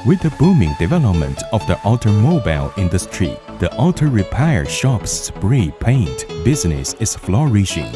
With the booming development of the automobile industry, the auto repair shop's spray paint business is flourishing.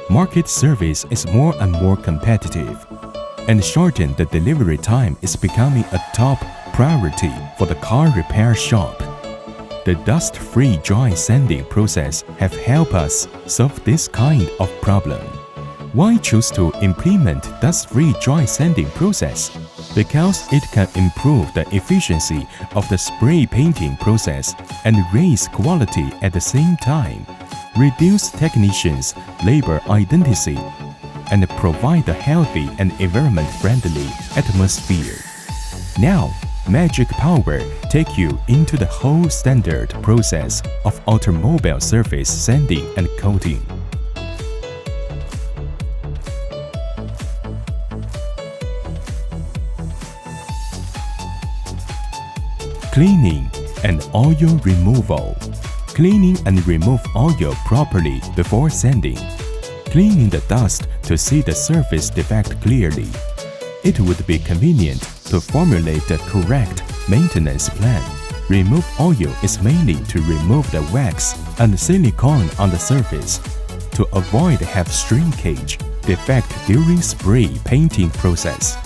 Market service is more and more competitive, and shorten the delivery time is becoming a top priority for the car repair shop. The dust-free dry sanding process have helped us solve this kind of problem. Why choose to implement dust-free dry sanding process? Because it can improve the efficiency of the spray painting process and raise quality at the same time, reduce technicians' labor intensity, and provide a healthy and environment-friendly atmosphere. Now, Magic Power take you into the whole standard process of automobile surface sanding and coating. Cleaning and oil removal. Cleaning and remove oil properly before sanding. Cleaning the dust to see the surface defect clearly. It would be convenient to formulate the correct maintenance plan. Remove oil is mainly to remove the wax and silicone on the surface to avoid have shrinkage defect during spray painting process.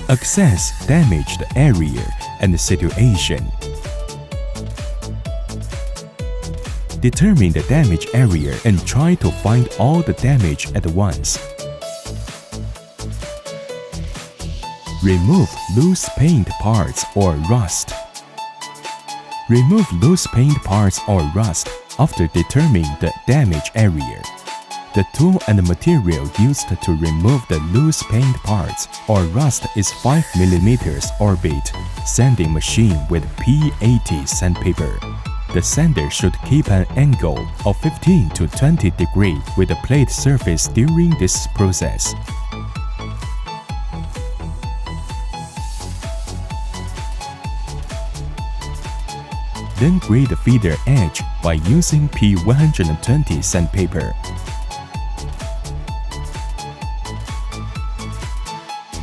Assess damaged area and situation. Determine the damaged area and try to find all the damage at once. Remove loose paint parts or rust. Remove loose paint parts or rust after determining the damaged area. The tool and material used to remove the loose paint parts or rust is 5 mm Orbit sanding machine with P80 sandpaper. The sander should keep an angle of 15 to 20 degrees with the plate surface during this process. Then grade the feeder edge by using P120 sandpaper.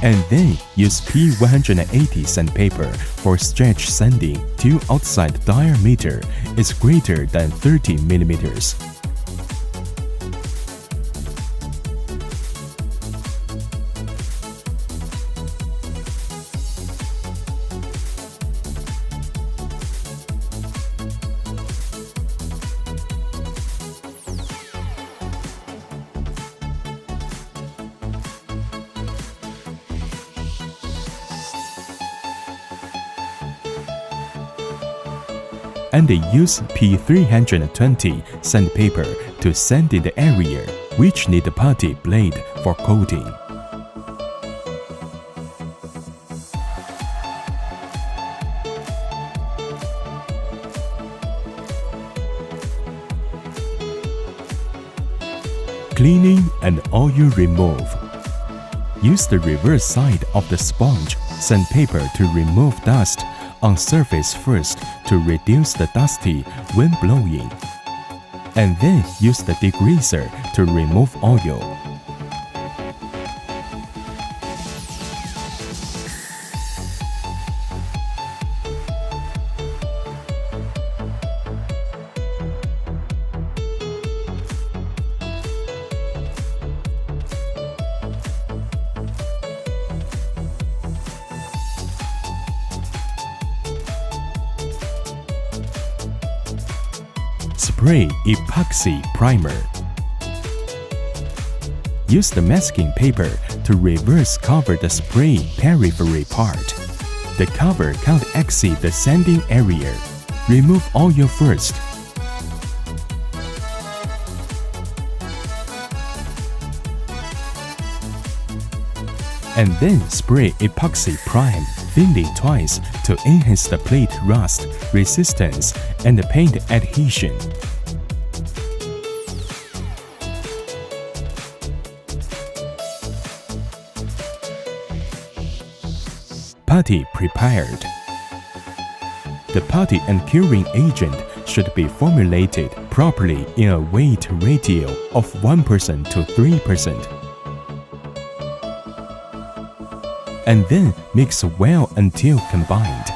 And then use P180 sandpaper for stretch sanding till outside diameter is greater than 30 mm. And they use P320 sandpaper to sand in the area which need the putty blade for coating. Cleaning and oil remove. Use the reverse side of the sponge sandpaper to remove dust on surface first to reduce the dusty when blowing, and then use the degreaser to remove oil. Spray epoxy primer. Use the masking paper to reverse cover the spray periphery part. The cover can't exceed the sanding area. Remove oil first. And then spray epoxy prime thinly twice to enhance the plate rust resistance and the paint adhesion. Putty prepared. The putty and curing agent should be formulated properly in a weight ratio of 1% to 3%. and then mix well until combined.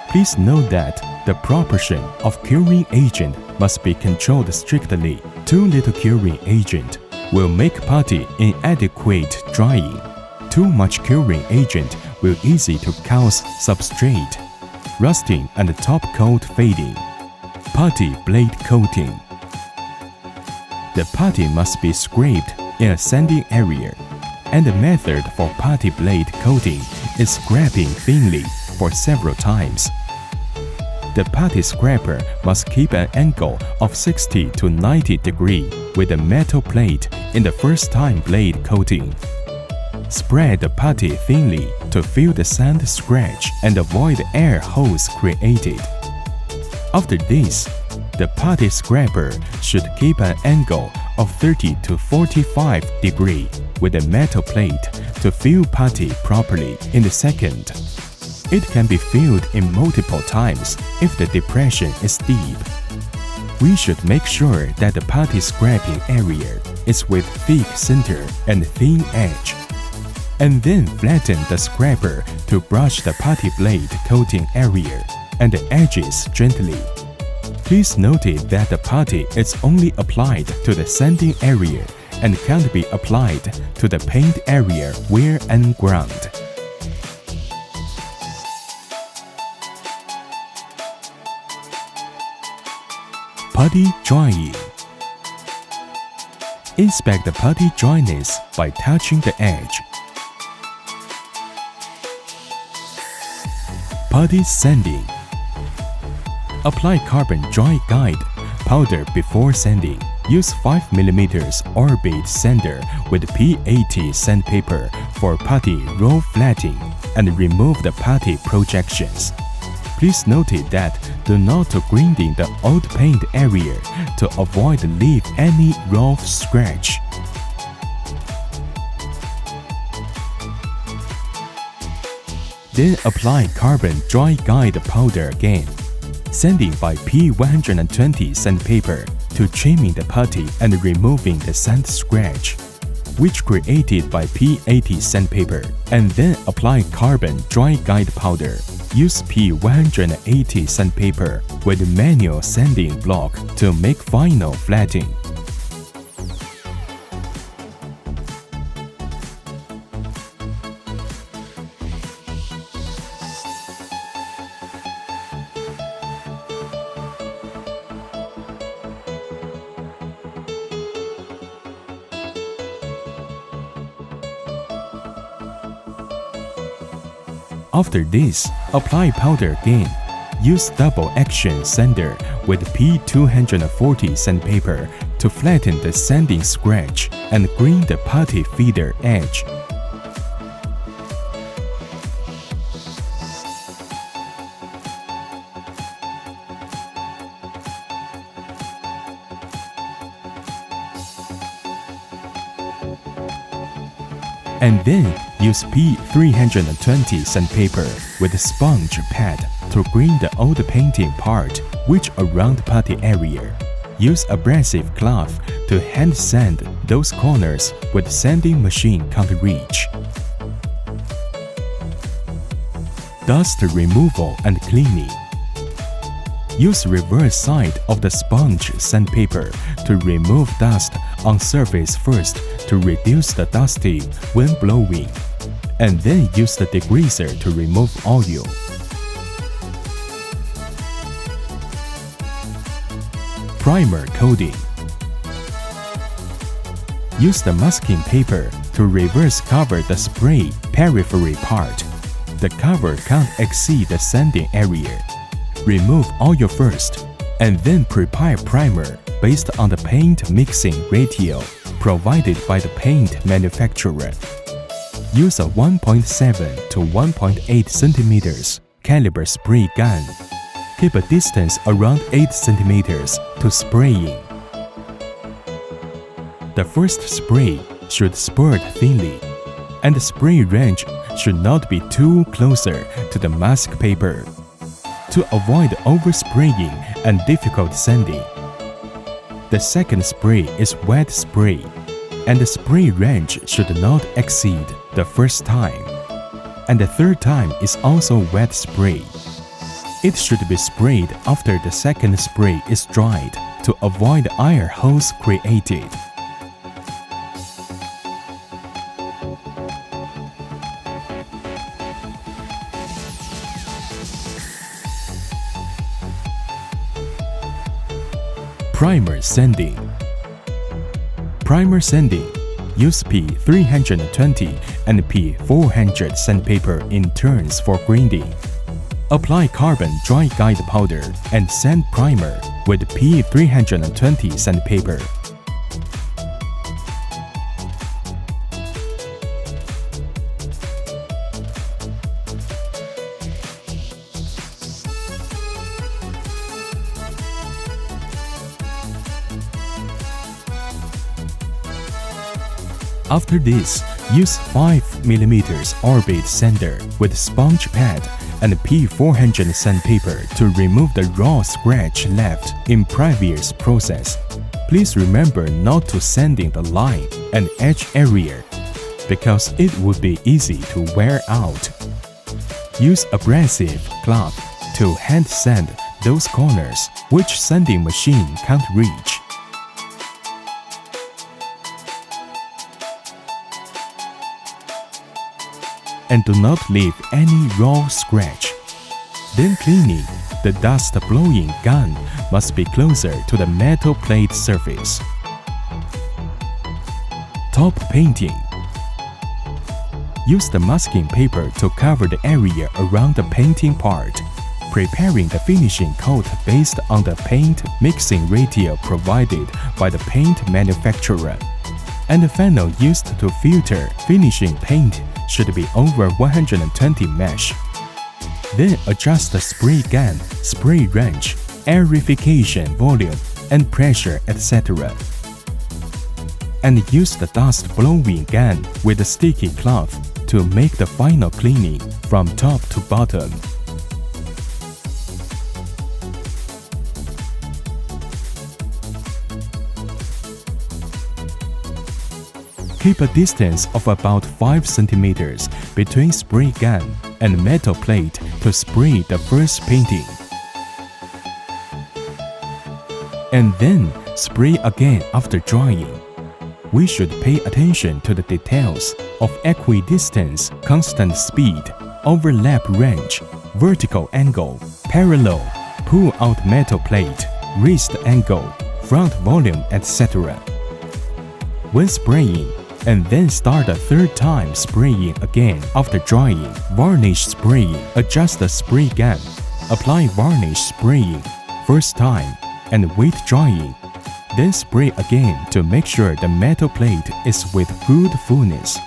Please note that the proportion of curing agent must be controlled strictly. Too little curing agent will make putty inadequate drying. Too much curing agent will easy to cause substrate rusting and top coat fading. Putty blade coating. The putty must be scraped in a sanding area, and the method for putty blade coating is scraping thinly for several times. The putty scraper must keep an angle of 60 to 90 degrees with a metal plate in the first time blade coating. Spread the putty thinly to fill the sand scratch and avoid air holes created. After this, the putty scraper should keep an angle of 30 to 45 degrees with a metal plate to fill putty properly in the second. It can be filled in multiple times if the depression is deep. We should make sure that the putty scraping area is with thick center and thin edge, and then flatten the scraper to brush the putty blade coating area and the edges gently. Please note that the putty is only applied to the sanding area and can't be applied to the paint area wear and ground. Putty drying. Inspect the putty dryness by touching the edge. Putty sanding. Apply carbon dry guide powder before sanding. Use 5mm Orbit sander with P80 sandpaper for putty roll flattening and remove the putty projections. Please note that do not grinding the old paint area to avoid leave any rough scratch. Then apply carbon dry guide powder again. Sanding by P120 sandpaper to trimming the putty and removing the sand scratch, which created by P80 sandpaper, and then apply carbon dry guide powder. Use P180 sandpaper with manual sanding block to make final flattening. After this, apply powder again. Use double action sander with P240 sandpaper to flatten the sanding scratch and grind the putty feeder edge. And then use P320 sandpaper with a sponge pad to grind the old painting part which around putty area. Use abrasive cloth to hand sand those corners with sanding machine can't reach. Dust removal and cleaning. Use reverse side of the sponge sandpaper to remove dust on surface first to reduce the dusty when blowing, and then use the degreaser to remove oil. Primer coating. Use the masking paper to reverse cover the spray periphery part. The cover can't exceed the sanding area. Remove oil first, and then prepare primer based on the paint mixing ratio provided by the paint manufacturer. Use a 1.7 to 1.8 cm caliber spray gun. Keep a distance around 8 cm to spraying. The first spray should spurt thinly, and the spray range should not be too closer to the mask paper to avoid overspraying and difficult sanding. The second spray is wet spray, and the spray range should not exceed the first time. and the third time is also wet spray. It should be sprayed after the second spray is dried to avoid air holes created. Primer sanding. Primer sanding. Use P320 and P400 sandpaper in turns for grinding. Apply carbon dry guide powder and sand primer with P320 sandpaper. After this, use 5mm orbit sander with sponge pad and P400 sandpaper to remove the raw scratch left in previous process. Please remember not to sanding the line and edge area because it would be easy to wear out. Use abrasive cloth to hand sand those corners which sanding machine can't reach. And do not leave any raw scratch. Then cleaning, the dust blowing gun must be closer to the metal plate surface. Top painting. Use the masking paper to cover the area around the painting part, preparing the finishing coat based on the paint mixing ratio provided by the paint manufacturer. And the funnel used to filter finishing paint should be over 120 mesh. Then adjust the spray gun, spray range, aerification volume, and pressure, etc. And use the dust blowing gun with a sticky cloth to make the final cleaning from top to bottom. Keep a distance of about 5 cm between spray gun and metal plate to spray the first painting. And then spray again after drying. We should pay attention to the details of equidistance, constant speed, overlap range, vertical angle, parallel, pull-out metal plate, wrist angle, front volume, etc. When spraying, and then start a third time spraying again after drying. Varnish spraying. Adjust the spray gun. Apply varnish spraying first time and wait drying. Then spray again to make sure the metal plate is with good fullness.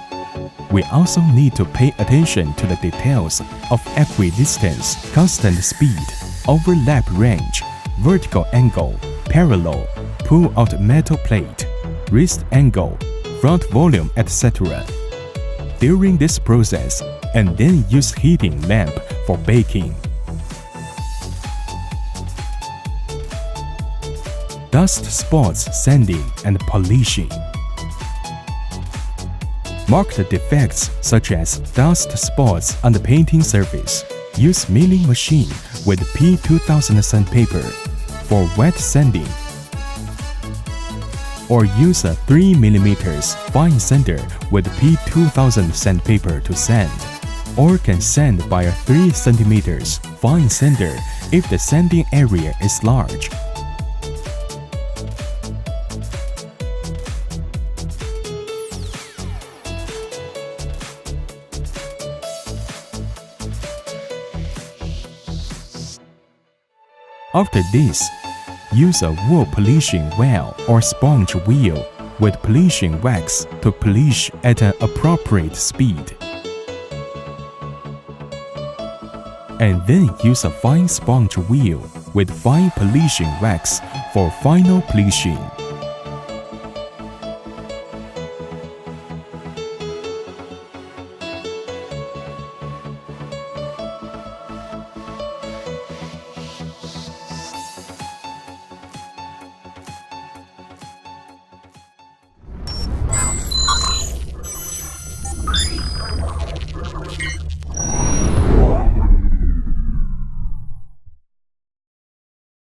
We also need to pay attention to the details of equidistance, constant speed, overlap range, vertical angle, parallel, pull-out metal plate, wrist angle, front volume, etc. During this process, and then use heating lamp for baking. Dust spots sanding and polishing. Mark the defects such as dust spots on the painting surface. Use milling machine with P2000 sandpaper for wet sanding, or use a 3mm fine sander with P2000 sandpaper to sand, or can sand by a 3 cm fine sander if the sanding area is large. After this, use a wool polishing wheel or sponge wheel with polishing wax to polish at an appropriate speed. And then use a fine sponge wheel with fine polishing wax for final polishing.